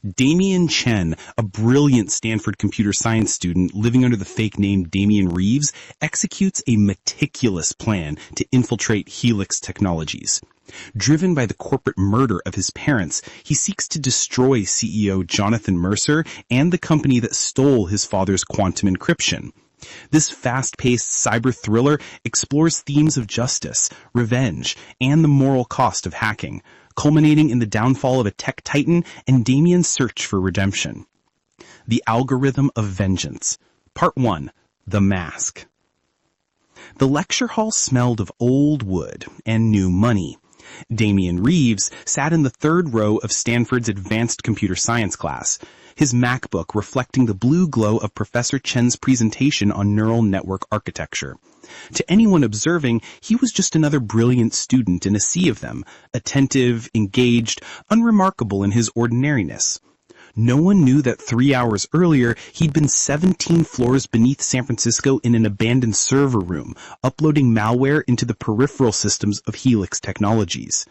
Damien Chen, a brilliant Stanford computer science student living under the fake name Damien Reeves, executes a meticulous plan to infiltrate Helix Technologies. Driven by the corporate murder of his parents, he seeks to destroy CEO Jonathan Mercer and the company that stole his father's quantum encryption. This fast-paced cyber thriller explores themes of justice, revenge, and the moral cost of hacking, culminating in the downfall of a tech titan and Damien's search for redemption. The Algorithm of Vengeance. Part 1. The Mask. The lecture hall smelled of old wood and new money. Damien Reeves sat in the third row of Stanford's advanced computer science class, his MacBook reflecting the blue glow of Professor Chen's presentation on neural network architecture. To anyone observing, he was just another brilliant student in a sea of them, attentive, engaged, unremarkable in his ordinariness. No one knew that 3 hours earlier he'd been 17 floors beneath San Francisco in an abandoned server room, uploading malware into the peripheral systems of Helix Technologies.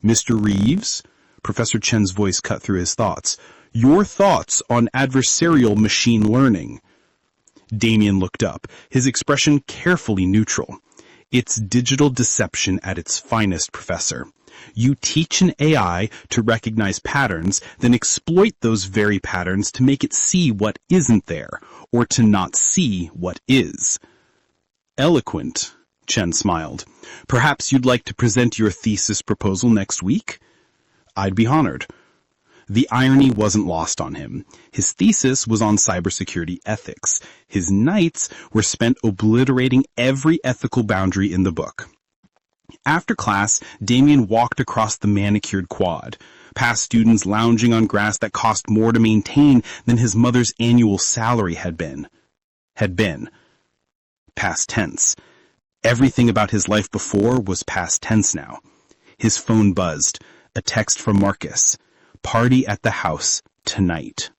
"Mr. Reeves?" Professor Chen's voice cut through his thoughts. "Your thoughts on adversarial machine learning?" Damien looked up, his expression carefully neutral. "It's digital deception at its finest, Professor. You teach an AI to recognize patterns, then exploit those very patterns to make it see what isn't there, or to not see what is." "Eloquent," Chen smiled. "Perhaps you'd like to present your thesis proposal next week?" "I'd be honored." The irony wasn't lost on him. His thesis was on cybersecurity ethics. His nights were spent obliterating every ethical boundary in the book. After class, Damien walked across the manicured quad, past students lounging on grass that cost more to maintain than his mother's annual salary had been. Past tense. Everything about his life before was past tense now. His phone buzzed. A text from Marcus. "Party at the house tonight."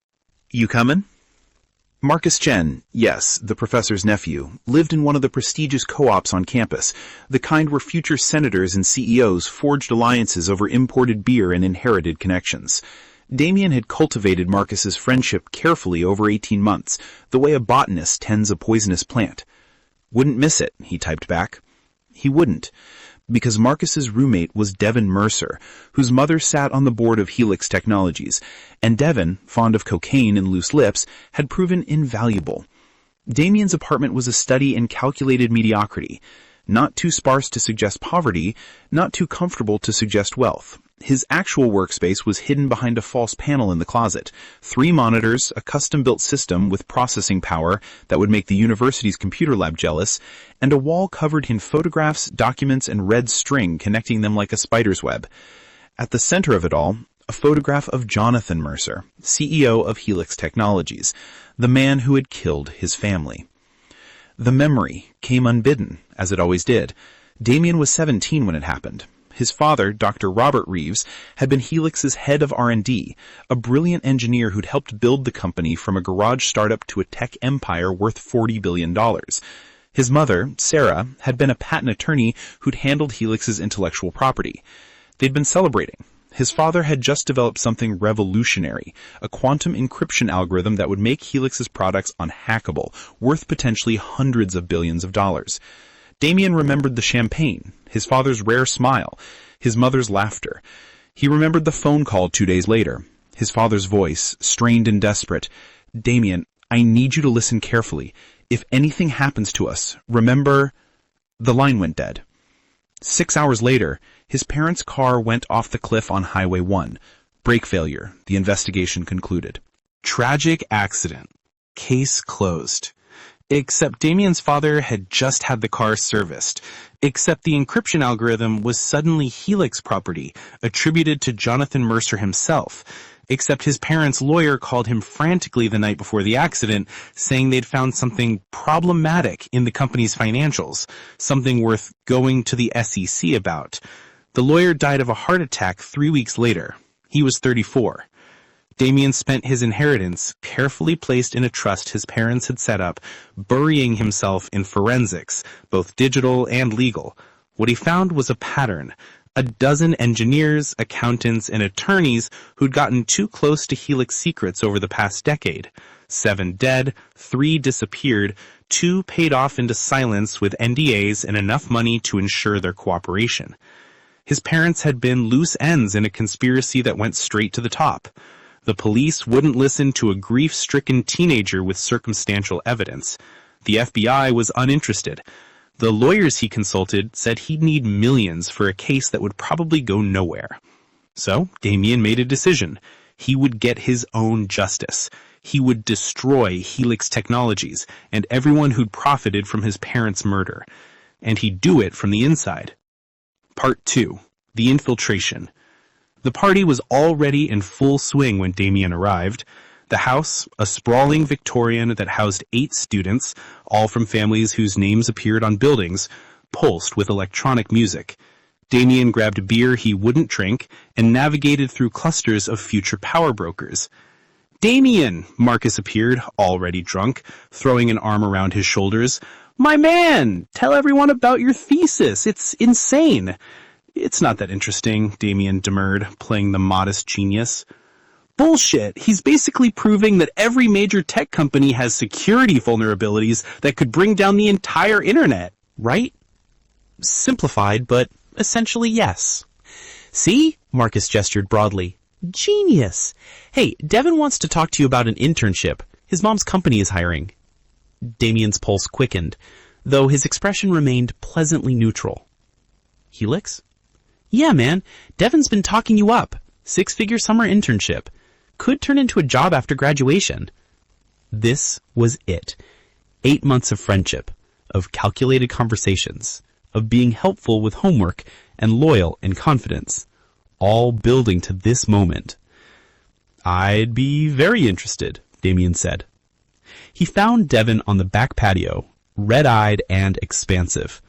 "You comin'?" Marcus Chen, yes, the professor's nephew, lived in one of the prestigious co-ops on campus, the kind where future senators and CEOs forged alliances over imported beer and inherited connections. Damien had cultivated Marcus's friendship carefully over 18 months, the way a botanist tends a poisonous plant. "Wouldn't miss it," he typed back. He wouldn't, because Marcus's roommate was Devin Mercer, whose mother sat on the board of Helix Technologies, and Devin, fond of cocaine and loose lips, had proven invaluable. Damien's apartment was a study in calculated mediocrity, not too sparse to suggest poverty, not too comfortable to suggest wealth. His actual workspace was hidden behind a false panel in the closet, 3 monitors, a custom-built system with processing power that would make the university's computer lab jealous, and a wall covered in photographs, documents, and red string connecting them like a spider's web. At the center of it all, a photograph of Jonathan Mercer, CEO of Helix Technologies, the man who had killed his family. The memory came unbidden, as it always did. Damien was 17 when it happened. His father, Dr. Robert Reeves, had been Helix's head of R&D, a brilliant engineer who'd helped build the company from a garage startup to a tech empire worth $40 billion. His mother, Sarah, had been a patent attorney who'd handled Helix's intellectual property. They'd been celebrating. His father had just developed something revolutionary, a quantum encryption algorithm that would make Helix's products unhackable, worth potentially hundreds of billions of dollars. Damien remembered the champagne, his father's rare smile, his mother's laughter. He remembered the phone call 2 days later, his father's voice, strained and desperate. "Damien, I need you to listen carefully. If anything happens to us, remember—" The line went dead. 6 hours later, his parents' car went off the cliff on Highway 1. Brake failure, the investigation concluded. Tragic accident. Case closed. Except Damien's father had just had the car serviced. Except the encryption algorithm was suddenly Helix property, attributed to Jonathan Mercer himself. Except his parents' lawyer called him frantically the night before the accident, saying they'd found something problematic in the company's financials, something worth going to the SEC about. The lawyer died of a heart attack 3 weeks later. He was 34. Damien spent his inheritance, carefully placed in a trust his parents had set up, burying himself in forensics, both digital and legal. What he found was a pattern, a dozen engineers, accountants, and attorneys who'd gotten too close to Helix secrets over the past decade. 7 dead, 3 disappeared, 2 paid off into silence with NDAs and enough money to ensure their cooperation. His parents had been loose ends in a conspiracy that went straight to the top. The police wouldn't listen to a grief-stricken teenager with circumstantial evidence. The FBI was uninterested. The lawyers he consulted said he'd need millions for a case that would probably go nowhere. So, Damien made a decision. He would get his own justice. He would destroy Helix Technologies and everyone who'd profited from his parents' murder. And he'd do it from the inside. Part 2. The Infiltration. The party was already in full swing when Damien arrived. The house, a sprawling Victorian that housed 8 students, all from families whose names appeared on buildings, pulsed with electronic music. Damien grabbed a beer he wouldn't drink and navigated through clusters of future power brokers. "Damien!" Marcus appeared, already drunk, throwing an arm around his shoulders. "My man! Tell everyone about your thesis! It's insane!" "It's not that interesting," Damien demurred, playing the modest genius. "Bullshit! He's basically proving that every major tech company has security vulnerabilities that could bring down the entire internet, right?" Simplified, but essentially yes. "See?" Marcus gestured broadly. "Genius! Hey, Devin wants to talk to you about an internship. His mom's company is hiring." Damien's pulse quickened, though his expression remained pleasantly neutral. "Helix?" "Yeah, man. Devin's been talking you up. 6-figure summer internship. Could turn into a job after graduation." This was it. 8 months of friendship, of calculated conversations, of being helpful with homework and loyal in confidence, all building to this moment. "I'd be very interested," Damien said. He found Devin on the back patio, red-eyed and expansive.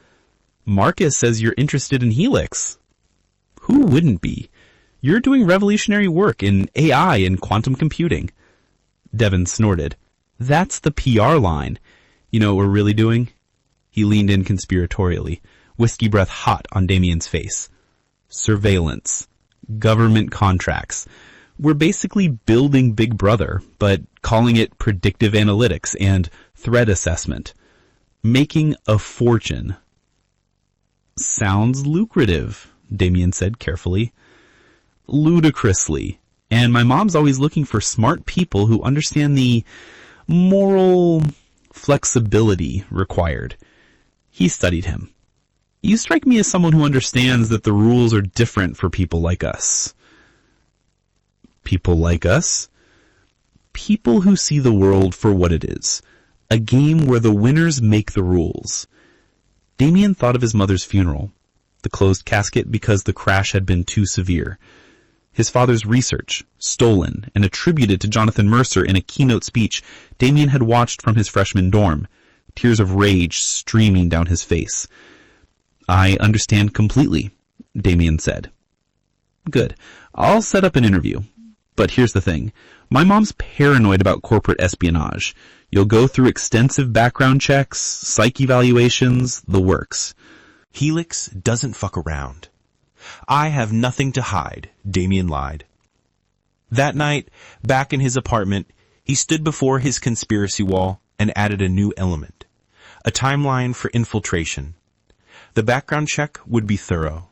"Marcus says you're interested in Helix." "Who wouldn't be? You're doing revolutionary work in AI and quantum computing." Devin snorted. "That's the PR line. You know what we're really doing?" He leaned in conspiratorially, whiskey breath hot on Damien's face. "Surveillance. Government contracts. We're basically building Big Brother, but calling it predictive analytics and threat assessment. Making a fortune." "Sounds lucrative," Damien said carefully. "Ludicrously. And my mom's always looking for smart people who understand the moral flexibility required." He studied him. "You strike me as someone who understands that the rules are different for people like us." "People like us?" "People who see the world for what it is. A game where the winners make the rules." Damien thought of his mother's funeral, the closed casket because the crash had been too severe. His father's research, stolen and attributed to Jonathan Mercer in a keynote speech Damien had watched from his freshman dorm, tears of rage streaming down his face. "I understand completely," Damien said. "Good. I'll set up an interview. But here's the thing. My mom's paranoid about corporate espionage. You'll go through extensive background checks, psych evaluations, the works." "Helix doesn't fuck around." "I have nothing to hide," Damien lied. That night, back in his apartment, he stood before his conspiracy wall and added a new element. A timeline for infiltration. The background check would be thorough.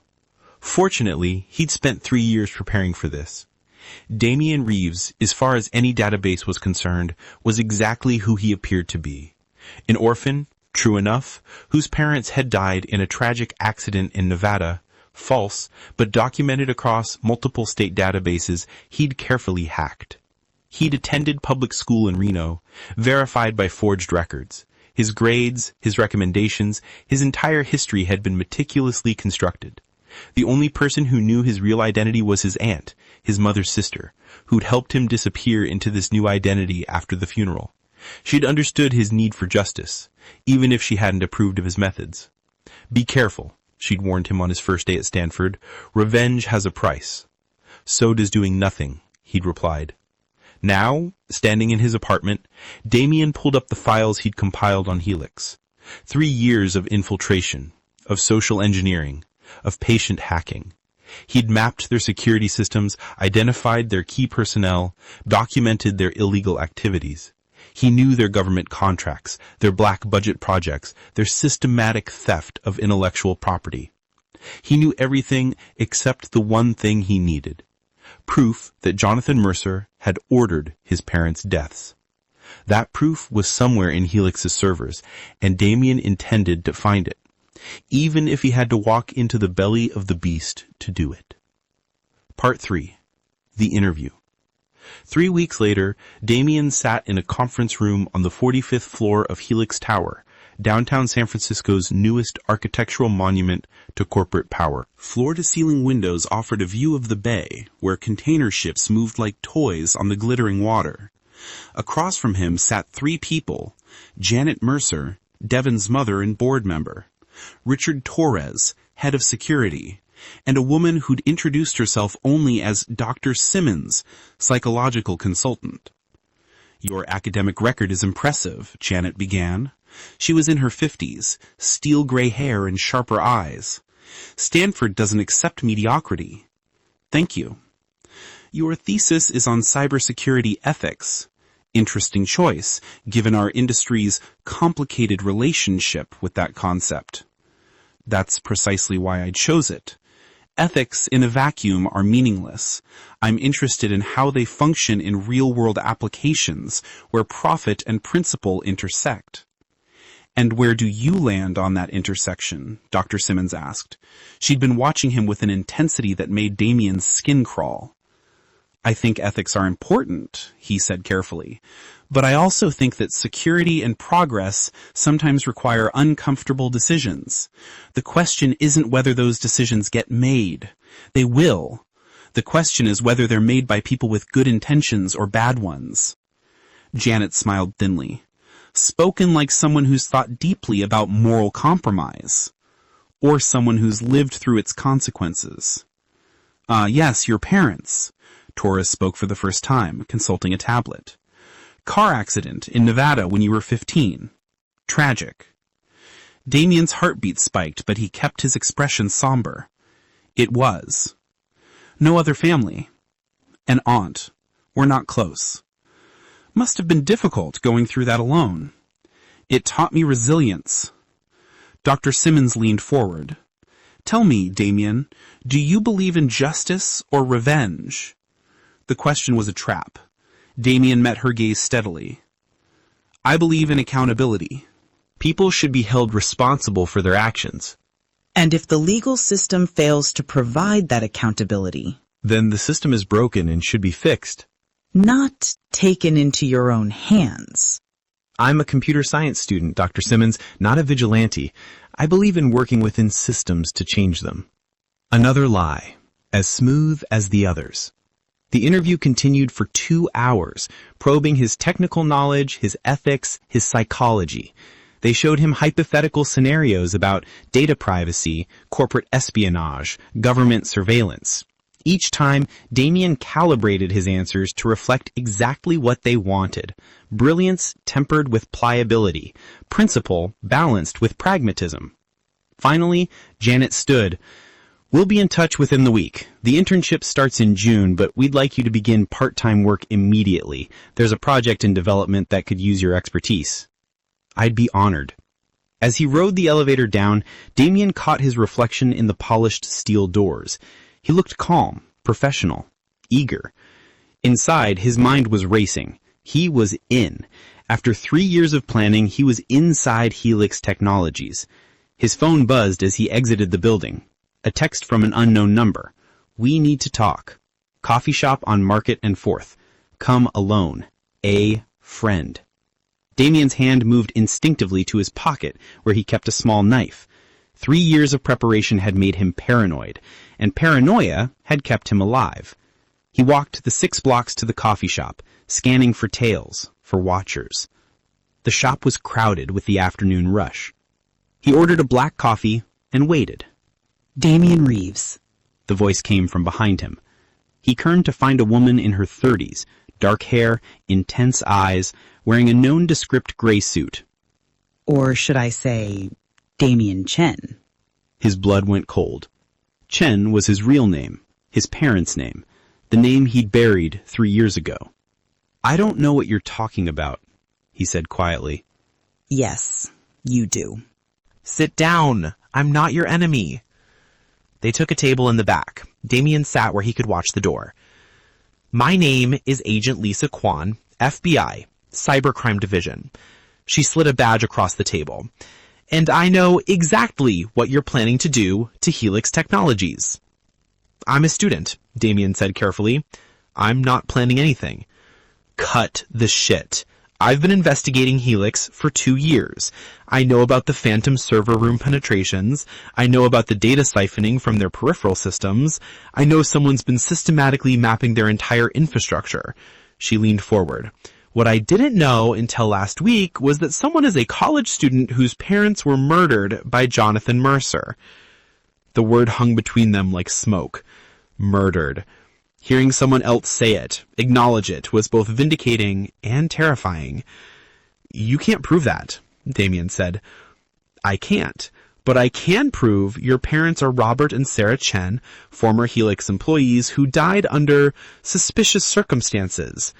Fortunately, he'd spent 3 years preparing for this. Damien Reeves, as far as any database was concerned, was exactly who he appeared to be. An orphan, true enough, whose parents had died in a tragic accident in Nevada, false, but documented across multiple state databases he'd carefully hacked. He'd attended public school in Reno, verified by forged records. His grades, his recommendations, his entire history had been meticulously constructed. The only person who knew his real identity was his aunt, his mother's sister, who'd helped him disappear into this new identity after the funeral. She'd understood his need for justice, even if she hadn't approved of his methods. "Be careful," she'd warned him on his first day at Stanford. "Revenge has a price." "So does doing nothing," he'd replied. Now, standing in his apartment, Damien pulled up the files he'd compiled on Helix. 3 years of infiltration, of social engineering, of patient hacking. He'd mapped their security systems, identified their key personnel, documented their illegal activities. He knew their government contracts, their black budget projects, their systematic theft of intellectual property. He knew everything except the one thing he needed: proof that Jonathan Mercer had ordered his parents' deaths. That proof was somewhere in Helix's servers, and Damien intended to find it, even if he had to walk into the belly of the beast to do it. Part 3. The Interview. 3 weeks later, Damien sat in a conference room on the 45th floor of Helix Tower, downtown San Francisco's newest architectural monument to corporate power. Floor-to-ceiling windows offered a view of the bay, where container ships moved like toys on the glittering water. Across from him sat 3 people: Janet Mercer, Devon's mother and board member; Richard Torres, head of security; and a woman who'd introduced herself only as Dr. Simmons, psychological consultant. "Your academic record is impressive," Janet began. She was in her 50s, steel gray hair and sharper eyes. "Stanford doesn't accept mediocrity." "Thank you." "Your thesis is on cybersecurity ethics." "Interesting choice, given our industry's complicated relationship with that concept." "That's precisely why I chose it. Ethics in a vacuum are meaningless. I'm interested in how they function in real-world applications where profit and principle intersect." "And where do you land on that intersection?" Dr. Simmons asked. She'd been watching him with an intensity that made Damien's skin crawl. "I think ethics are important," he said carefully, "but I also think that security and progress sometimes require uncomfortable decisions. The question isn't whether those decisions get made. They will. The question is whether they're made by people with good intentions or bad ones." Janet smiled thinly. "Spoken like someone who's thought deeply about moral compromise. Or someone who's lived through its consequences." Yes, your parents." Torres spoke for the first time, consulting a tablet. "Car accident in Nevada when you were 15. Tragic." Damien's heartbeat spiked, but he kept his expression somber. "It was." "No other family?" "An aunt. We're not close." "Must have been difficult going through that alone." "It taught me resilience." Dr. Simmons leaned forward. "Tell me, Damien, do you believe in justice or revenge?" The question was a trap. Damien met her gaze steadily. "I believe in accountability. People should be held responsible for their actions." "And if the legal system fails to provide that accountability?" "Then the system is broken and should be fixed." "Not taken into your own hands." "I'm a computer science student, Dr. Simmons, not a vigilante. I believe in working within systems to change them." Another lie, as smooth as the others. The interview continued for 2 hours, probing his technical knowledge, his ethics, his psychology. They showed him hypothetical scenarios about data privacy, corporate espionage, government surveillance. Each time, Damien calibrated his answers to reflect exactly what they wanted: brilliance tempered with pliability, principle balanced with pragmatism. Finally, Janet stood. "We'll be in touch within the week. The internship starts in June, but we'd like you to begin part-time work immediately. There's a project in development that could use your expertise." "I'd be honored." As he rode the elevator down, Damien caught his reflection in the polished steel doors. He looked calm, professional, eager. Inside, his mind was racing. He was in. After 3 years of planning, he was inside Helix Technologies. His phone buzzed as he exited the building. A text from an unknown number. "We need to talk. Coffee shop on Market and 4th. Come alone. A friend." Damien's hand moved instinctively to his pocket, where he kept a small knife. 3 years of preparation had made him paranoid, and paranoia had kept him alive. He walked the 6 blocks to the coffee shop, scanning for tails, for watchers. The shop was crowded with the afternoon rush. He ordered a black coffee and waited. "Damien Reeves." The voice came from behind him. He turned to find a woman in her 30s, dark hair, intense eyes, wearing a nondescript gray suit. Or should I say, Damien Chen. His blood went cold. Chen was his real name, his parents' name, the name he'd buried 3 years ago. I don't know what you're talking about, he said quietly. Yes, you do. Sit down. I'm not your enemy. They took a table in the back. Damien sat where he could watch the door. My name is Agent Lisa Kwan, FBI, Cybercrime Division. She slid a badge across the table. And I know exactly what you're planning to do to Helix Technologies. I'm a student, Damien said carefully. I'm not planning anything. Cut the shit. I've been investigating Helix for 2 years. I know about the phantom server room penetrations. I know about the data siphoning from their peripheral systems. I know someone's been systematically mapping their entire infrastructure. She leaned forward. What I didn't know until last week was that someone is a college student whose parents were murdered by Jonathan Mercer. The word hung between them like smoke. Murdered. Hearing someone else say it, acknowledge it, was both vindicating and terrifying. You can't prove that, Damien said. I can't, but I can prove your parents are Robert and Sarah Chen, former Helix employees who died under suspicious circumstances.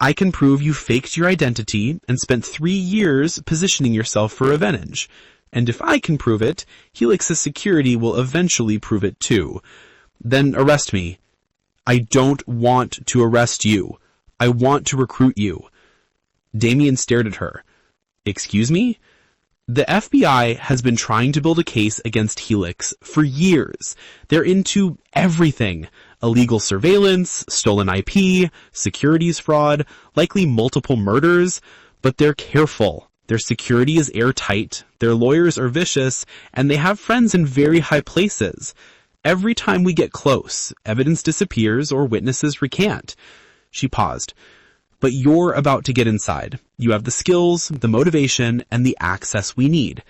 I can prove you faked your identity and spent 3 years positioning yourself for revenge. And if I can prove it, Helix's security will eventually prove it too. Then arrest me. I don't want to arrest you. I want to recruit you. Damien stared at her. Excuse me? The FBI has been trying to build a case against Helix for years. They're into everything. Illegal surveillance, stolen IP, securities fraud, likely multiple murders. But they're careful. Their security is airtight. Their lawyers are vicious. And they have friends in very high places. Every time we get close, evidence disappears or witnesses recant. She paused. But you're about to get inside. You have the skills, the motivation, and the access we need.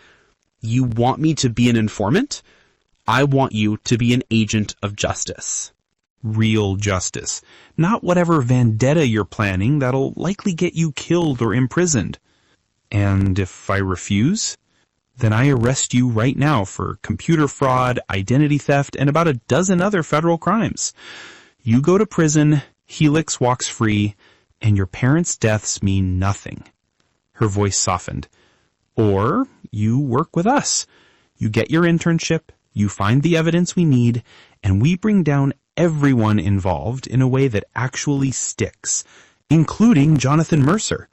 You want me to be an informant? I want you to be an agent of justice. Real justice. Not whatever vendetta you're planning that'll likely get you killed or imprisoned. And if I refuse? Then I arrest you right now for computer fraud, identity theft, and about a dozen other federal crimes. You go to prison, Helix walks free, and your parents' deaths mean nothing. Her voice softened. Or you work with us. You get your internship, you find the evidence we need, and we bring down everyone involved in a way that actually sticks, including Jonathan Mercer.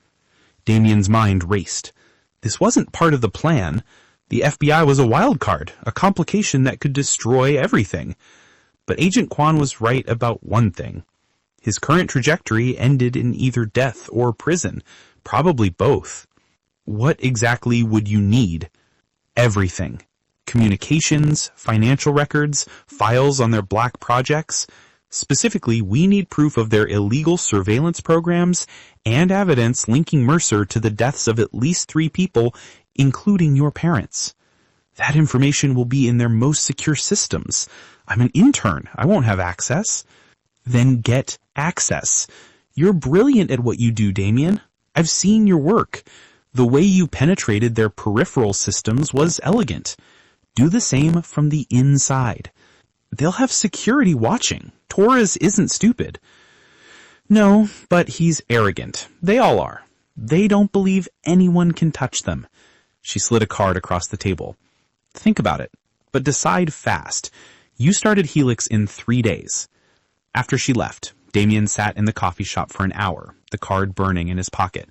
Damien's mind raced. This wasn't part of the plan. The FBI was a wild card, a complication that could destroy everything. But Agent Kwan was right about one thing. His current trajectory ended in either death or prison, probably both. What exactly would you need? Everything. Communications, financial records, files on their black projects. Specifically, we need proof of their illegal surveillance programs and evidence linking Mercer to the deaths of at least 3 people, including your parents. That information will be in their most secure systems. I'm an intern. I won't have access. Then get access. You're brilliant at what you do, Damien. I've seen your work. The way you penetrated their peripheral systems was elegant. Do the same from the inside. They'll have security watching. Torres isn't stupid. No, but he's arrogant. They all are. They don't believe anyone can touch them. She slid a card across the table. Think about it, but decide fast. You started Helix in 3 days. After she left, Damien sat in the coffee shop for an hour, the card burning in his pocket.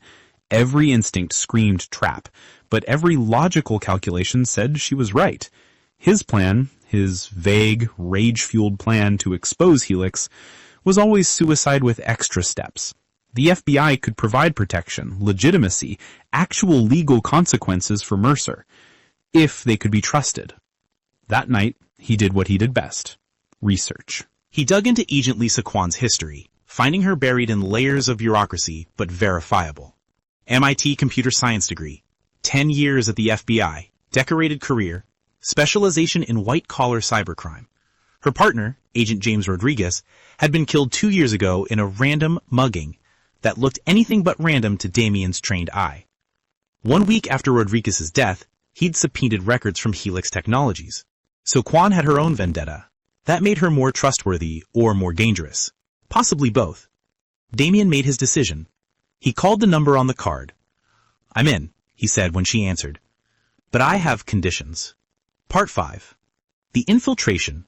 Every instinct screamed trap, but every logical calculation said she was right. His plan, his vague, rage-fueled plan to expose Helix, was always suicide with extra steps. The FBI could provide protection, legitimacy, actual legal consequences for Mercer, if they could be trusted. That night, he did what he did best. Research. He dug into Agent Lisa Kwan's history, finding her buried in layers of bureaucracy, but verifiable. MIT computer science degree, 10 years at the FBI, decorated career, specialization in white-collar cybercrime. Her partner, Agent James Rodriguez, had been killed 2 years ago in a random mugging that looked anything but random to Damien's trained eye. 1 week after Rodriguez's death, he'd subpoenaed records from Helix Technologies. So Kwan had her own vendetta. That made her more trustworthy or more dangerous. Possibly both. Damien made his decision. He called the number on the card. "I'm in," he said when she answered. "But I have conditions." Part 5. The Infiltration.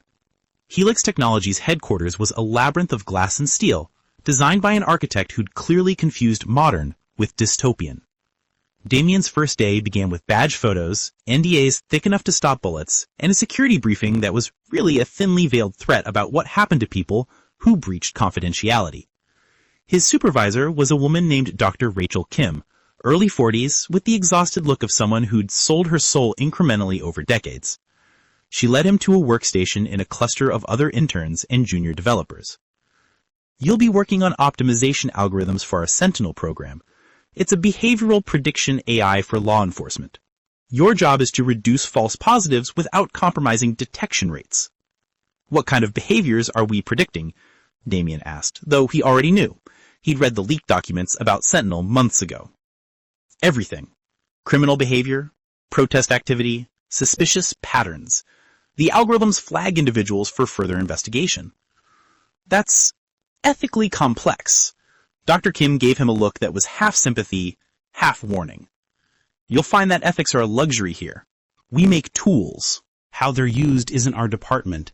Helix Technologies' headquarters was a labyrinth of glass and steel, designed by an architect who'd clearly confused modern with dystopian. Damien's first day began with badge photos, NDAs thick enough to stop bullets, and a security briefing that was really a thinly veiled threat about what happened to people who breached confidentiality. His supervisor was a woman named Dr. Rachel Kim, early 40s, with the exhausted look of someone who'd sold her soul incrementally over decades. She led him to a workstation in a cluster of other interns and junior developers. "You'll be working on optimization algorithms for our Sentinel program. It's a behavioral prediction AI for law enforcement. Your job is to reduce false positives without compromising detection rates." "What kind of behaviors are we predicting?" Damien asked, though he already knew. He'd read the leaked documents about Sentinel months ago. "Everything. Criminal behavior, protest activity, suspicious patterns. The algorithms flag individuals for further investigation." "That's ethically complex." Dr. Kim gave him a look that was half sympathy, half warning. "You'll find that ethics are a luxury here. We make tools. How they're used isn't our department."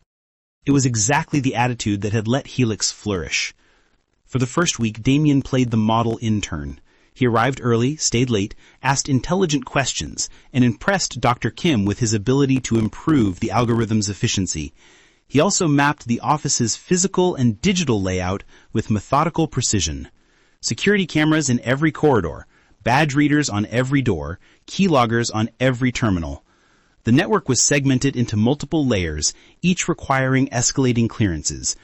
It was exactly the attitude that had let Helix flourish. For the first week, Damien played the model intern. He arrived early, stayed late, asked intelligent questions, and impressed Dr. Kim with his ability to improve the algorithm's efficiency. He also mapped the office's physical and digital layout with methodical precision. Security cameras in every corridor, badge readers on every door, keyloggers on every terminal. The network was segmented into multiple layers, each requiring escalating clearances.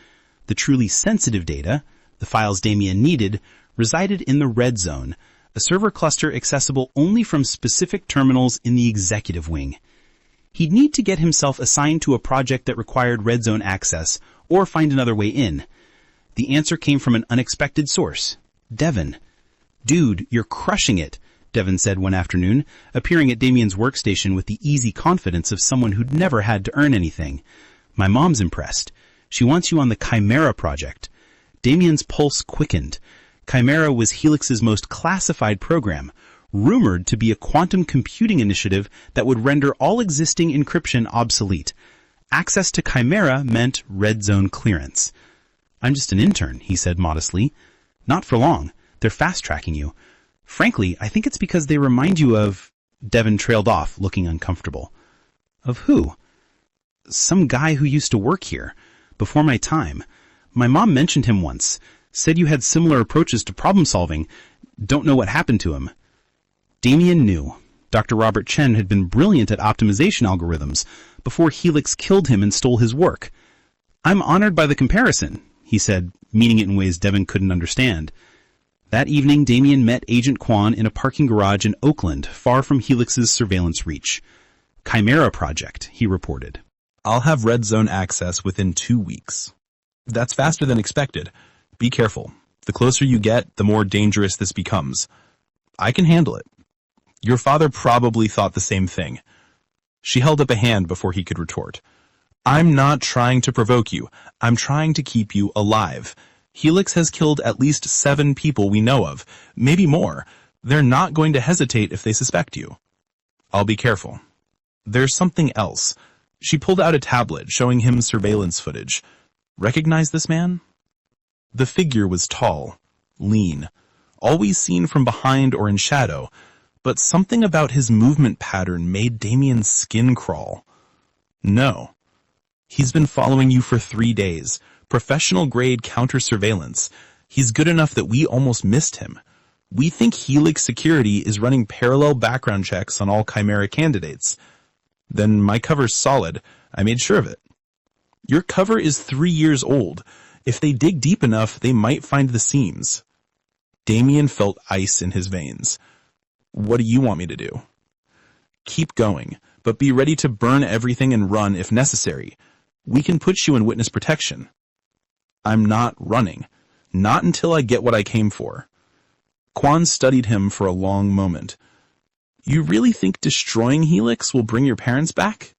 The truly sensitive data, the files Damien needed, resided in the red zone, a server cluster accessible only from specific terminals in the executive wing. He'd need to get himself assigned to a project that required red zone access, or find another way in. The answer came from an unexpected source. Devin. "Dude, you're crushing it," Devin said one afternoon, appearing at Damien's workstation with the easy confidence of someone who'd never had to earn anything. "My mom's impressed. She wants you on the Chimera project." Damien's pulse quickened. Chimera was Helix's most classified program, rumored to be a quantum computing initiative that would render all existing encryption obsolete. Access to Chimera meant red zone clearance. "I'm just an intern," he said modestly. "Not for long. They're fast-tracking you. Frankly, I think it's because they remind you of—" Devin trailed off, looking uncomfortable. "Of who?" "Some guy who used to work here. Before my time. My mom mentioned him once. Said you had similar approaches to problem-solving. Don't know what happened to him." Damien knew. Dr. Robert Chen had been brilliant at optimization algorithms before Helix killed him and stole his work. "I'm honored by the comparison," he said, meaning it in ways Devin couldn't understand. That evening, Damien met Agent Quan in a parking garage in Oakland, far from Helix's surveillance reach. "Chimera project," he reported. "I'll have red zone access within 2 weeks. That's faster than expected. Be careful. The closer you get, the more dangerous this becomes. I can handle it. Your father probably thought the same thing." She held up a hand before he could retort. "I'm not trying to provoke you. I'm trying to keep you alive. Helix has killed at least 7 people we know of, maybe more. They're not going to hesitate if they suspect you. I'll be careful. There's something else." She pulled out a tablet showing him surveillance footage. "Recognize this man?" The figure was tall, lean, always seen from behind or in shadow, but something about his movement pattern made Damien's skin crawl. "No. He's been following you for 3 days. Professional-grade counter-surveillance. He's good enough that we almost missed him. We think Helix Security is running parallel background checks on all Chimera candidates. Then my cover's solid. I made sure of it. Your cover is 3 years old. If they dig deep enough, they might find the seams." Damien felt ice in his veins. "What do you want me to do?" "Keep going, but be ready to burn everything and run if necessary. We can put you in witness protection." "I'm not running. Not until I get what I came for." Quan studied him for a long moment. "You really think destroying Helix will bring your parents back?"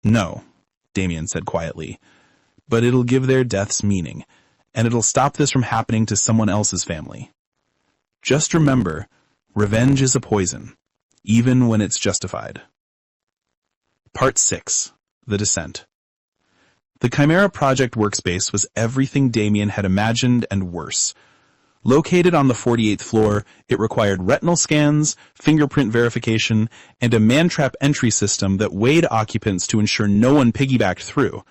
"No," Damien said quietly. but it'll give their deaths meaning, and it'll stop this from happening to someone else's family. Just remember, revenge is a poison, even when it's justified. Part 6. The Descent. The Chimera Project workspace was everything Damien had imagined and worse. Located on the 48th floor, it required retinal scans, fingerprint verification, and a man-trap entry system that weighed occupants to ensure no one piggybacked through.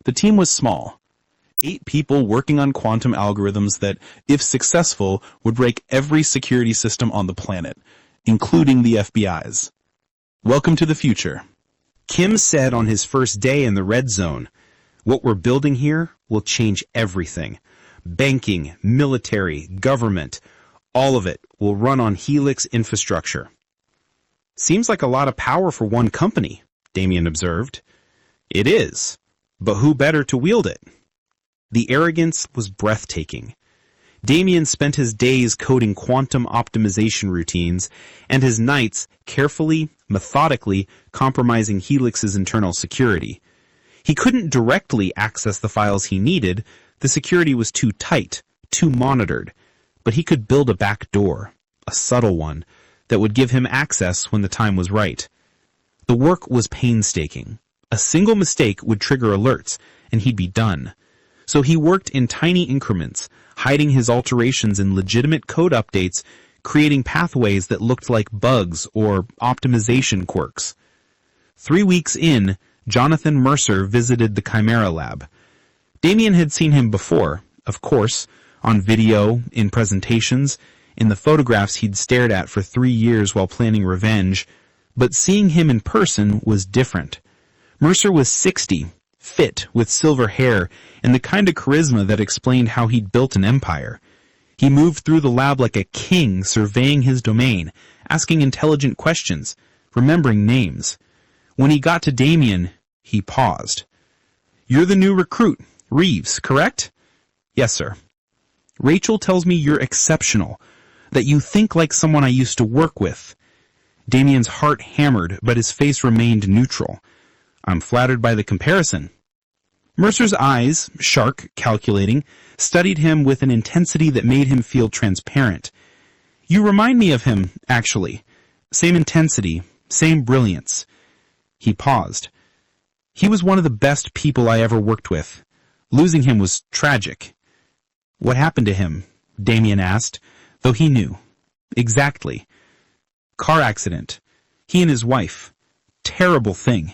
The team was small. 8 people working on quantum algorithms that, if successful, would break every security system on the planet, including the FBI's. Welcome to the future. Kim said on his first day in the Red Zone, "What we're building here will change everything. Banking, military, government, all of it will run on Helix infrastructure." "Seems like a lot of power for one company," Damien observed. "It is, but who better to wield it?" The arrogance was breathtaking. Damien spent his days coding quantum optimization routines and his nights carefully, methodically compromising Helix's internal security. He couldn't directly access the files he needed. The security was too tight, too monitored, but he could build a back door, a subtle one, that would give him access when the time was right. The work was painstaking. A single mistake would trigger alerts, and he'd be done. So he worked in tiny increments, hiding his alterations in legitimate code updates, creating pathways that looked like bugs or optimization quirks. 3 weeks in, Jonathan Mercer visited the Chimera lab. Damien had seen him before, of course, on video, in presentations, in the photographs he'd stared at for 3 years while planning revenge, but seeing him in person was different. Mercer was 60, fit, with silver hair, and the kind of charisma that explained how he'd built an empire. He moved through the lab like a king, surveying his domain, asking intelligent questions, remembering names. When he got to Damien, he paused. "You're the new recruit, Reeves, correct?" "Yes, sir." "Rachel tells me you're exceptional, that you think like someone I used to work with." Damien's heart hammered, but his face remained neutral. "I'm flattered by the comparison." Mercer's eyes, sharp, calculating, studied him with an intensity that made him feel transparent. "You remind me of him, actually. Same intensity, same brilliance." He paused. "He was one of the best people I ever worked with. Losing him was tragic." "What happened to him?" Damien asked, though he knew. "Exactly." "Car accident. He and his wife. Terrible thing."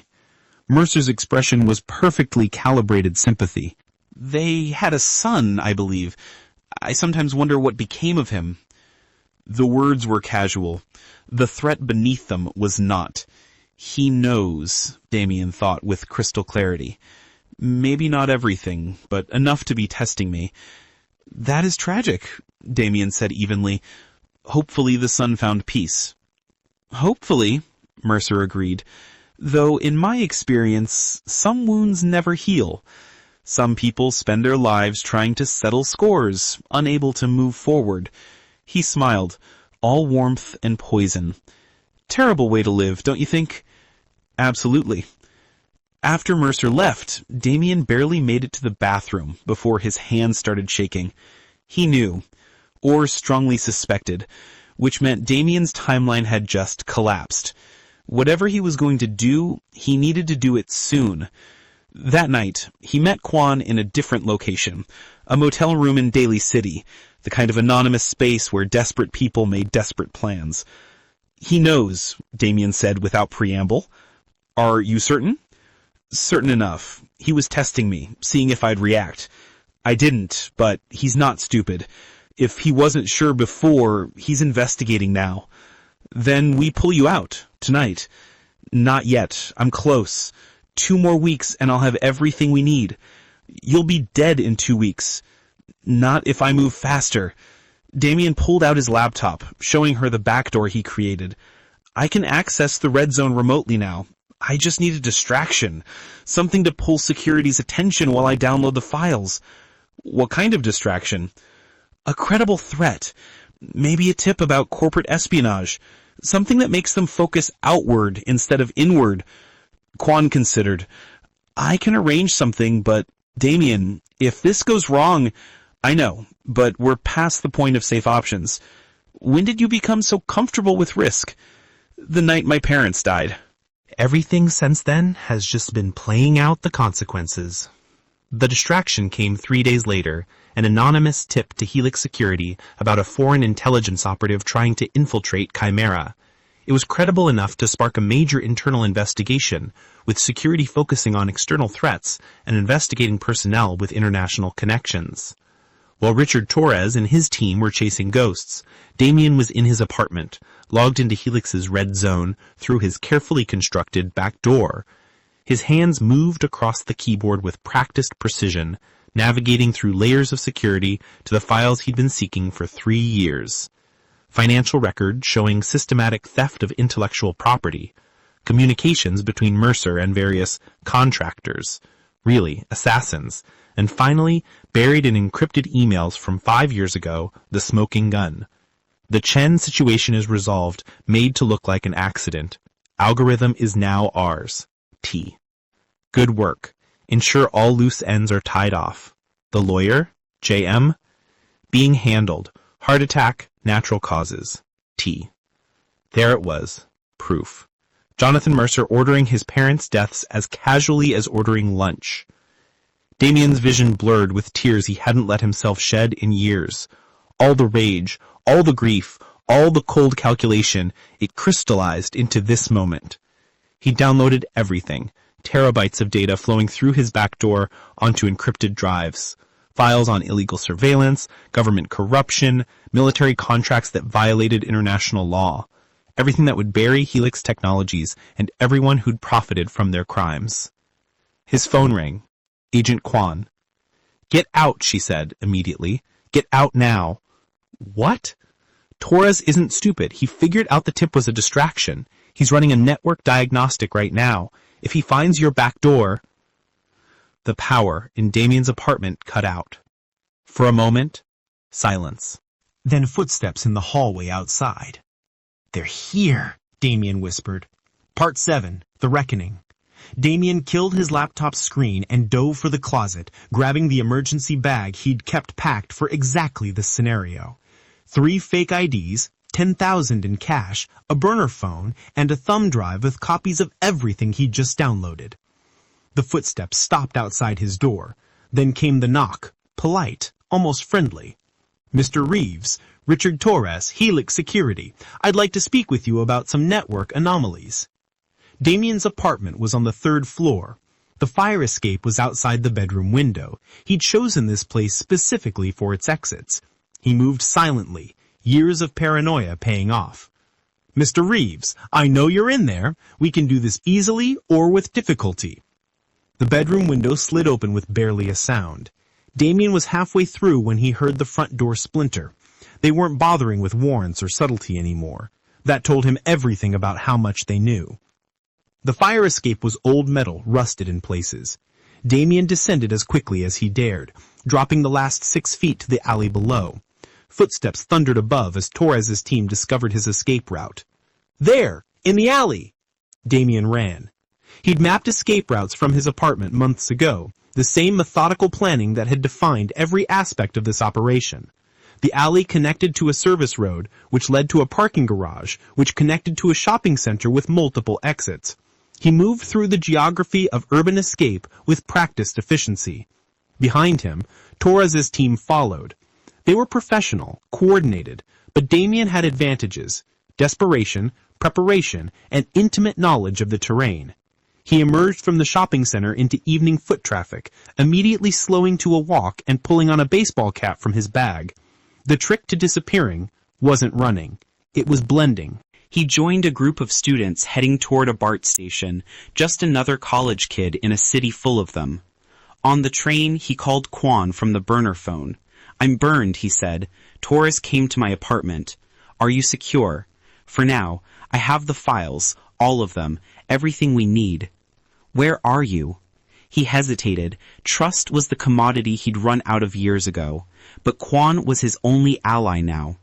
Mercer's expression was perfectly calibrated sympathy. "They had a son, I believe. I sometimes wonder what became of him." The words were casual. The threat beneath them was not. "He knows," Damien thought with crystal clarity. "Maybe not everything, but enough to be testing me." "That is tragic," Damien said evenly. "Hopefully the son found peace." "Hopefully," Mercer agreed. "Though in my experience, some wounds never heal. Some people spend their lives trying to settle scores, unable to move forward." He smiled, all warmth and poison. "Terrible way to live, don't you think?" "Absolutely." After Mercer left, Damien barely made it to the bathroom before his hands started shaking. He knew, or strongly suspected, which meant Damien's timeline had just collapsed. Whatever he was going to do, he needed to do it soon. That night, he met Quan in a different location, a motel room in Daly City, the kind of anonymous space where desperate people made desperate plans. "He knows," Damien said without preamble. "Are you certain?" "Certain enough. He was testing me, seeing if I'd react. I didn't, but he's not stupid. If he wasn't sure before, he's investigating now." "Then we pull you out, tonight." "Not yet. I'm close. 2 more weeks and I'll have everything we need." "You'll be dead in 2 weeks." "Not if I move faster." Damien pulled out his laptop, showing her the backdoor he created. "I can access the Red Zone remotely now. I just need a distraction. Something to pull security's attention while I download the files." "What kind of distraction?" "A credible threat. Maybe a tip about corporate espionage. Something that makes them focus outward instead of inward." Quan considered. "I can arrange something, but Damien, if this goes wrong, I know, but we're past the point of safe options. When did you become so comfortable with risk? The night my parents died. Everything since then has just been playing out the consequences. The distraction came 3 days later, an anonymous tip to Helix Security about a foreign intelligence operative trying to infiltrate Chimera. It was credible enough to spark a major internal investigation, with security focusing on external threats and investigating personnel with international connections. While Richard Torres and his team were chasing ghosts, Damien was in his apartment, logged into Helix's red zone through his carefully constructed back door. His hands moved across the keyboard with practiced precision, navigating through layers of security to the files he'd been seeking for 3 years. Financial records showing systematic theft of intellectual property, communications between Mercer and various contractors, really assassins, and finally, buried in encrypted emails from 5 years ago, the smoking gun. The Chen situation is resolved, made to look like an accident. Algorithm is now ours. T. Good work. Ensure all loose ends are tied off. The lawyer, JM. Being handled. Heart attack, natural causes. T. There it was. Proof. Jonathan Mercer ordering his parents' deaths as casually as ordering lunch. Damien's vision blurred with tears he hadn't let himself shed in years. All the rage, all the grief, all the cold calculation, it crystallized into this moment. He downloaded everything, terabytes of data flowing through his back door onto encrypted drives. Files on illegal surveillance, government corruption, military contracts that violated international law. Everything that would bury Helix Technologies and everyone who'd profited from their crimes. His phone rang. Agent Quan. Get out, she said immediately. Get out now. What? Torres isn't stupid. He figured out the tip was a distraction. He's running a network diagnostic right now. If he finds your back door... The power in Damien's apartment cut out. For a moment, silence. Then footsteps in the hallway outside. They're here, Damien whispered. Part 7, The Reckoning. Damien killed his laptop screen and dove for the closet, grabbing the emergency bag he'd kept packed for exactly this scenario. 3 fake IDs, 10,000 in cash, a burner phone, and a thumb drive with copies of everything he'd just downloaded. The footsteps stopped outside his door. Then came the knock, polite, almost friendly. Mr. Reeves, Richard Torres, Helix Security. I'd like to speak with you about some network anomalies. Damien's apartment was on the 3rd floor. The fire escape was outside the bedroom window. He'd chosen this place specifically for its exits. He moved silently, years of paranoia paying off. Mr. Reeves, I know you're in there. We can do this easily or with difficulty. The bedroom window slid open with barely a sound. Damien was halfway through when he heard the front door splinter. They weren't bothering with warrants or subtlety anymore. That told him everything about how much they knew. The fire escape was old metal, rusted in places. Damien descended as quickly as he dared, dropping the last 6 feet to the alley below. Footsteps thundered above as Torres's team discovered his escape route. There! In the alley! Damien ran. He'd mapped escape routes from his apartment months ago, the same methodical planning that had defined every aspect of this operation. The alley connected to a service road, which led to a parking garage, which connected to a shopping center with multiple exits. He moved through the geography of urban escape with practiced efficiency. Behind him, Torres's team followed. They were professional, coordinated, but Damien had advantages: desperation, preparation, and intimate knowledge of the terrain. He emerged from the shopping center into evening foot traffic, immediately slowing to a walk and pulling on a baseball cap from his bag. The trick to disappearing wasn't running. It was blending. He joined a group of students heading toward a BART station, just another college kid in a city full of them. On the train, he called Quan from the burner phone. I'm burned, he said. Torres came to my apartment. Are you secure? For now, I have the files, all of them, everything we need. Where are you? He hesitated. Trust was the commodity he'd run out of years ago, but Quan was his only ally now.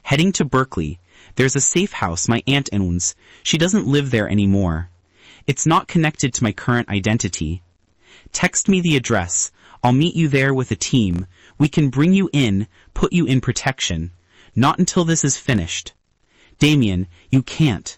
Heading to Berkeley. There's a safe house my aunt owns. She doesn't live there anymore. It's not connected to my current identity. Text me the address. I'll meet you there with a team. We can bring you in, put you in protection. Not until this is finished. Damien, you can't.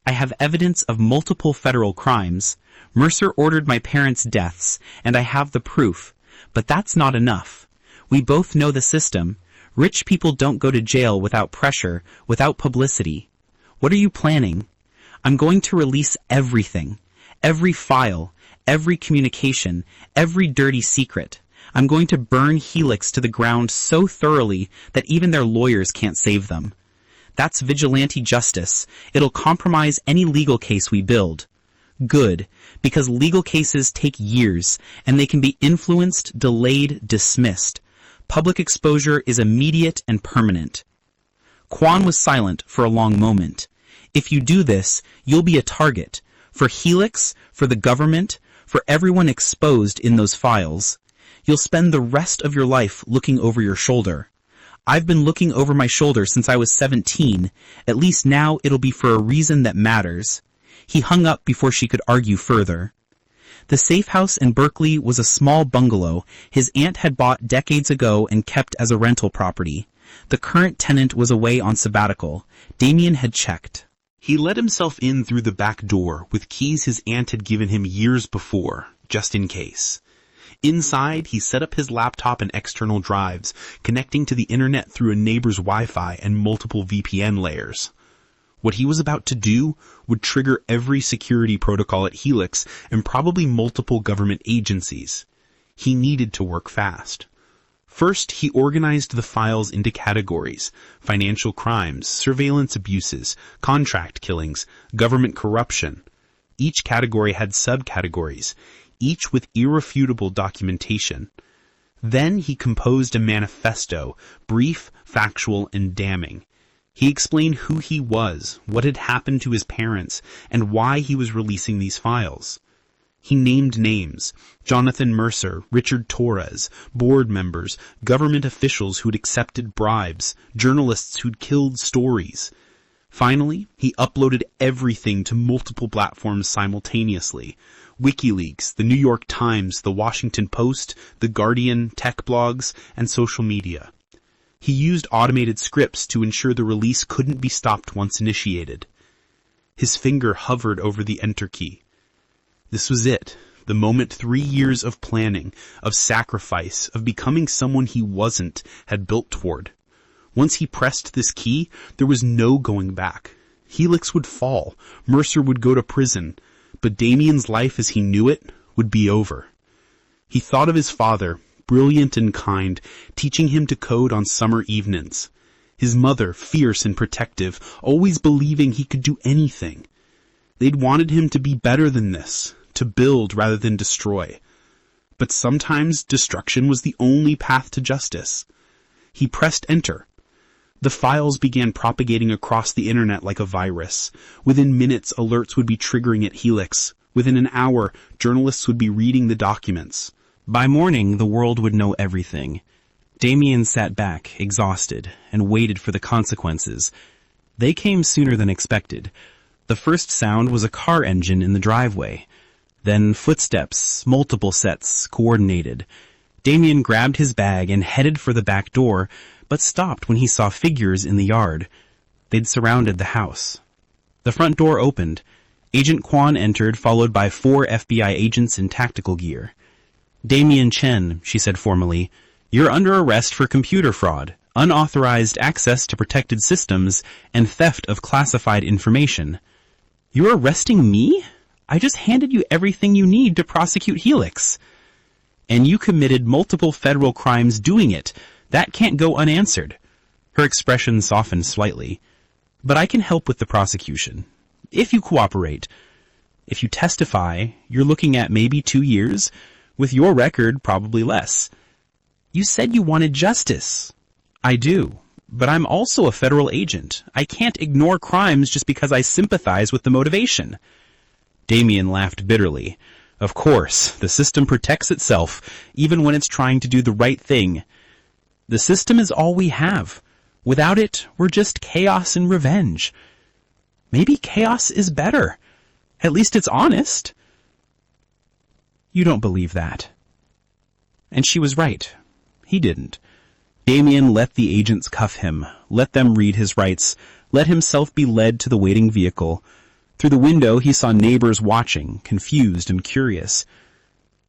I have evidence of multiple federal crimes. Mercer ordered my parents' deaths, and I have the proof. But that's not enough. We both know the system. Rich people don't go to jail without pressure, without publicity. What are you planning? I'm going to release everything. Every file, every communication, every dirty secret. I'm going to burn Helix to the ground so thoroughly that even their lawyers can't save them. That's vigilante justice. It'll compromise any legal case we build. Good, because legal cases take years, and they can be influenced, delayed, dismissed. Public exposure is immediate and permanent. Quan was silent for a long moment. If you do this, you'll be a target. For Helix, for the government, for everyone exposed in those files. You'll spend the rest of your life looking over your shoulder. I've been looking over my shoulder since I was 17. At least now it'll be for a reason that matters. He hung up before she could argue further. The safe house in Berkeley was a small bungalow his aunt had bought decades ago and kept as a rental property. The current tenant was away on sabbatical. Damien had checked. He let himself in through the back door with keys his aunt had given him years before, just in case. Inside, he set up his laptop and external drives, connecting to the internet through a neighbor's Wi-Fi and multiple VPN layers. What he was about to do would trigger every security protocol at Helix and probably multiple government agencies. He needed to work fast. First, he organized the files into categories: financial crimes, surveillance abuses, contract killings, government corruption. Each category had subcategories, each with irrefutable documentation. Then he composed a manifesto, brief, factual, and damning. He explained who he was, what had happened to his parents, and why he was releasing these files. He named names: Jonathan Mercer, Richard Torres, board members, government officials who'd accepted bribes, journalists who'd killed stories. Finally, he uploaded everything to multiple platforms simultaneously: WikiLeaks, the New York Times, the Washington Post, the Guardian, tech blogs, and social media. He used automated scripts to ensure the release couldn't be stopped once initiated. His finger hovered over the enter key. This was it, the moment 3 years of planning, of sacrifice, of becoming someone he wasn't, had built toward. Once he pressed this key, there was no going back. Helix would fall, Mercer would go to prison, but Damien's life as he knew it would be over. He thought of his father, brilliant and kind, teaching him to code on summer evenings. His mother, fierce and protective, always believing he could do anything. They'd wanted him to be better than this, to build rather than destroy. But sometimes destruction was the only path to justice. He pressed enter. The files began propagating across the internet like a virus. Within minutes, alerts would be triggering at Helix. Within an hour, journalists would be reading the documents. By morning, the world would know everything. Damien sat back, exhausted, and waited for the consequences. They came sooner than expected. The first sound was a car engine in the driveway. Then footsteps, multiple sets, coordinated. Damien grabbed his bag and headed for the back door, but stopped when he saw figures in the yard. They'd surrounded the house. The front door opened. Agent Quan entered, followed by 4 FBI agents in tactical gear. "Damien Chen," she said formally, "you're under arrest for computer fraud, unauthorized access to protected systems, and theft of classified information." "You're arresting me? I just handed you everything you need to prosecute Helix." "And you committed multiple federal crimes doing it. That can't go unanswered." Her expression softened slightly. "But I can help with the prosecution. If you cooperate. If you testify, you're looking at maybe 2 years. With your record, probably less." "You said you wanted justice." "I do. But I'm also a federal agent. I can't ignore crimes just because I sympathize with the motivation." Damien laughed bitterly. "Of course, the system protects itself, even when it's trying to do the right thing. The system is all we have. Without it, we're just chaos and revenge. Maybe chaos is better. At least it's honest." "You don't believe that." And she was right. He didn't. Damien let the agents cuff him, let them read his rights, let himself be led to the waiting vehicle. Through the window, he saw neighbors watching, confused and curious.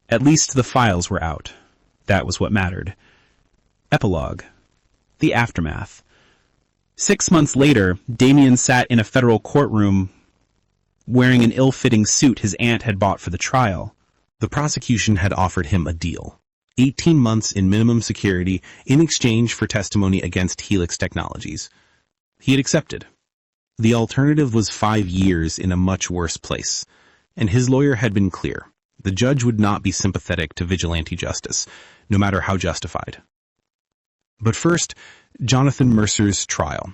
At least the files were out. That was what mattered. Epilogue. The aftermath. 6 months later, Damien sat in a federal courtroom wearing an ill-fitting suit his aunt had bought for the trial. The prosecution had offered him a deal. 18 months in minimum security in exchange for testimony against Helix Technologies. He had accepted. The alternative was 5 years in a much worse place, and his lawyer had been clear. The judge would not be sympathetic to vigilante justice, no matter how justified. But first, Jonathan Mercer's trial.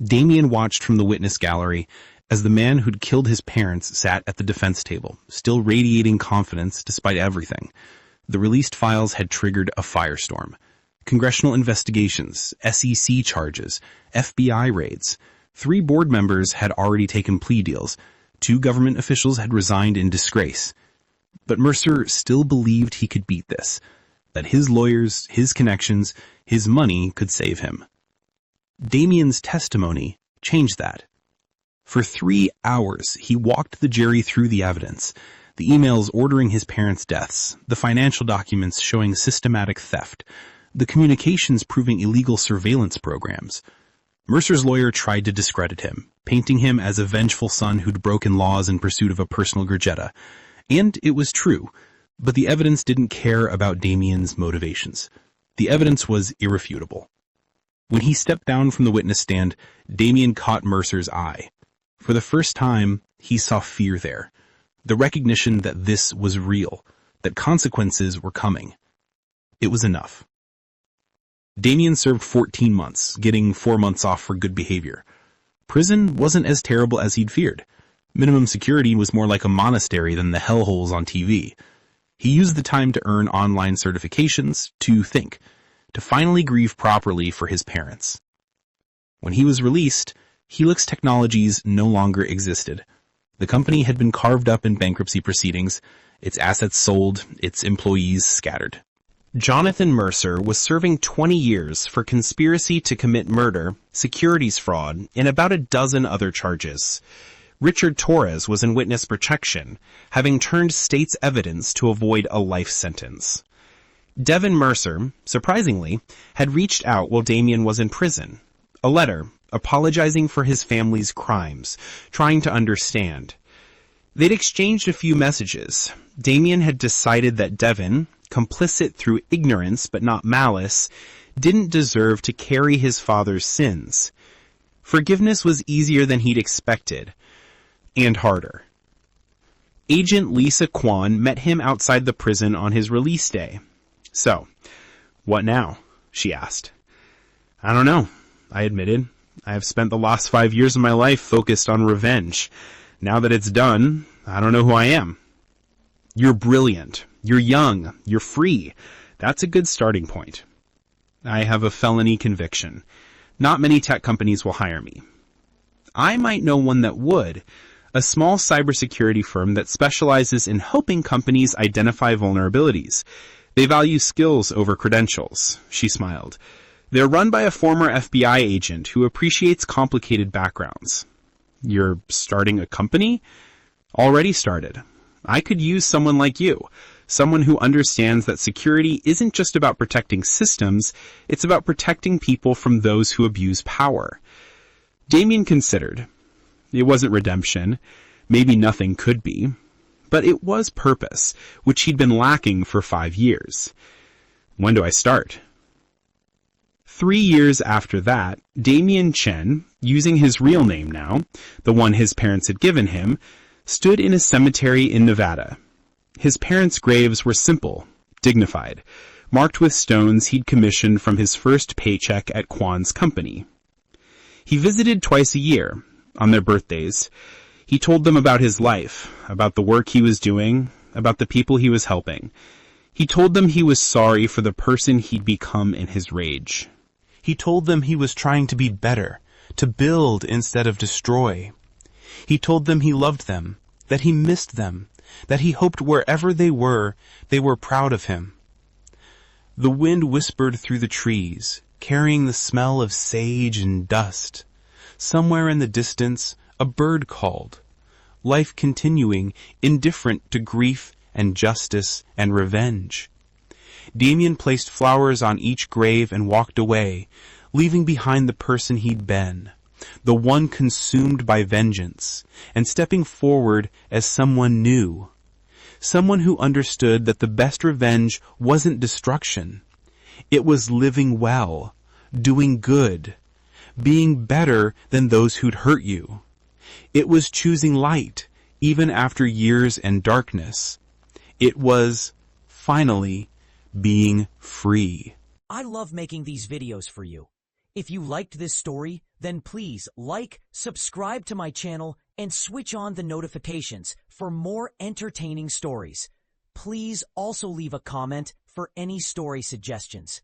Damien watched from the witness gallery as the man who'd killed his parents sat at the defense table, still radiating confidence despite everything. The released files had triggered a firestorm. Congressional investigations, SEC charges, FBI raids. 3 board members had already taken plea deals. 2 government officials had resigned in disgrace. But Mercer still believed he could beat this, that his lawyers, his connections, his money could save him. Damien's testimony changed that. For 3 hours, he walked the jury through the evidence, the emails ordering his parents' deaths, the financial documents showing systematic theft, the communications proving illegal surveillance programs. Mercer's lawyer tried to discredit him, painting him as a vengeful son who'd broken laws in pursuit of a personal grigetta. And it was true, but the evidence didn't care about Damien's motivations. The evidence was irrefutable. When he stepped down from the witness stand, Damien caught Mercer's eye. For the first time, he saw fear there. The recognition that this was real, that consequences were coming. It was enough. Damien served 14 months, getting 4 months off for good behavior. Prison wasn't as terrible as he'd feared. Minimum security was more like a monastery than the hellholes on TV. He used the time to earn online certifications, to think, to finally grieve properly for his parents. When he was released, Helix Technologies no longer existed. The company had been carved up in bankruptcy proceedings, its assets sold, its employees scattered. Jonathan Mercer was serving 20 years for conspiracy to commit murder, securities fraud, and about a dozen other charges. Richard Torres was in witness protection, having turned state's evidence to avoid a life sentence. Devin Mercer, surprisingly, had reached out while Damien was in prison. A letter, apologizing for his family's crimes, trying to understand. They'd exchanged a few messages. Damien had decided that Devin, complicit through ignorance but not malice, didn't deserve to carry his father's sins. Forgiveness was easier than he'd expected, and harder. Agent Lisa Kwan met him outside the prison on his release day. "So, what now?" she asked. "I don't know," I admitted. "I have spent the last 5 years of my life focused on revenge. Now that it's done, I don't know who I am." "You're brilliant. You're young. You're free. That's a good starting point." "I have a felony conviction. Not many tech companies will hire me." "I might know one that would. A small cybersecurity firm that specializes in helping companies identify vulnerabilities. They value skills over credentials." She smiled. "They're run by a former FBI agent who appreciates complicated backgrounds." "You're starting a company?" "Already started. I could use someone like you, someone who understands that security isn't just about protecting systems, it's about protecting people from those who abuse power." Damien considered. It wasn't redemption. Maybe nothing could be. But it was purpose, which he'd been lacking for 5 years. "When do I start?" 3 years after that, Damien Chen, using his real name now, the one his parents had given him, stood in a cemetery in Nevada. His parents' graves were simple, dignified, marked with stones he'd commissioned from his first paycheck at Kwan's company. He visited twice a year, on their birthdays. He told them about his life, about the work he was doing, about the people he was helping. He told them he was sorry for the person he'd become in his rage. He told them he was trying to be better, to build instead of destroy. He told them he loved them, that he missed them, that he hoped wherever they were proud of him. The wind whispered through the trees, carrying the smell of sage and dust. Somewhere in the distance, a bird called. Life continuing, indifferent to grief and justice and revenge. Damien placed flowers on each grave and walked away, leaving behind the person he'd been, the one consumed by vengeance, and stepping forward as someone new. Someone who understood that the best revenge wasn't destruction. It was living well, doing good, being better than those who'd hurt you. It was choosing light, even after years and darkness. It was, finally, being free. I love making these videos for you. If you liked this story, then please like, subscribe to my channel, and switch on the notifications for more entertaining stories. Please also leave a comment for any story suggestions.